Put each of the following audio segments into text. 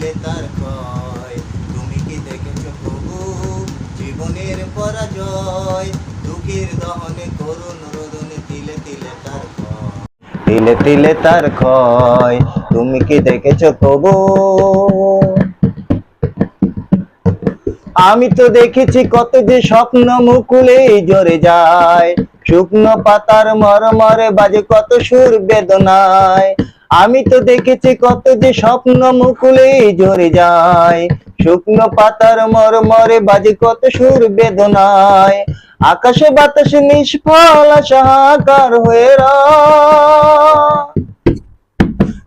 তিলে তার ক্ষয়। তুমি কি দেখেছো প্রভু জীবনের পরাজয়? দুঃখের দহনে করুণ রোদনে তিলে তিলে তার ক্ষয়। তিলে তিলে তার ক্ষয়। তুমি কি দেখেছো প্রভু? আমি তো দেখেছি কত যে স্বপ্ন মুকুলে ঝরে যায়, শুকনো পাতার মরমরে বাজে কত সুর বেদনায়। আমি তো দেখেছি কত যে স্বপ্ন মুকুলে ঝরে যায়, শুকনো পাতার মরমরে বাজে কত সুর বেদনায়। আকাশে বাতাসে নিষ্ফল আশা হাহাকার হয়ে রয়।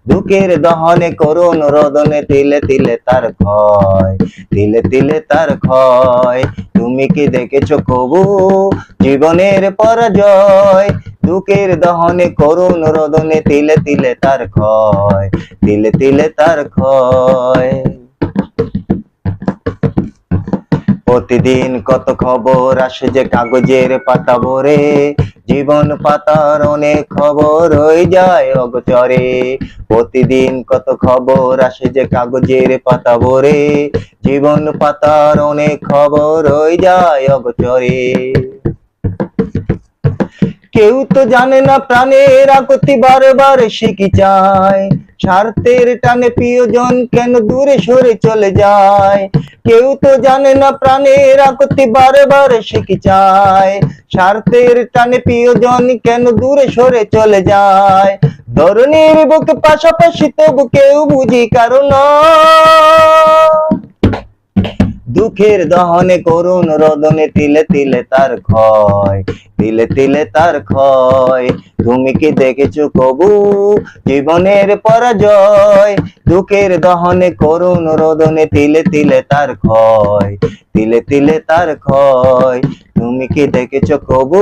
দুঃখের দহনে করুণ রোদনে তিলে তিলে তার ক্ষয়। তিলে তিলে তার ক্ষয়। তুমি কি দেখেছো কবু জীবনের পরাজয়? দুঃখের দহনে করুণ রোদনে তিলে তিলে তার ক্ষয়। তিলে তিলে তার ক্ষয়। প্রতিদিন কত খবর আসে যে কাগজের পাতা ভরে, জীবন পাতার অনেক খবর হয়ে যায় অগোচরে। প্রতিদিন কত খবর আসে যে কাগজের পাতা ভরে, জীবন পাতার অনেক খবর হয়ে যায় অগোচরে। কেউ তো জানে না প্রাণের আকুতি বারবার সে কি চায়, স্বার্থের টানে প্রিয়জন কেন দূরে সরে চলে যায়। কেউ তো জানে না প্রাণের আকুতি বারবার সে কি চায়, স্বার্থের টানে প্রিয়জন কেন দূরে সরে চলে যায়। ধরনীর বুকে পাশাপাশি তবু কেউ বুঝি কারণ দুঃখের দহনে করুণ রোদনে তিলে তিলে তার ক্ষয়। তিলে তিলে তার ক্ষয়। তুমি কি দেখেছো কবু জীবনের পরাজয়? দুঃখের দহনে করুণ রোদনে তিলে তিলে তার ক্ষয়। তিলে তিলে তার ক্ষয়। তুমি কি দেখেছো কবু?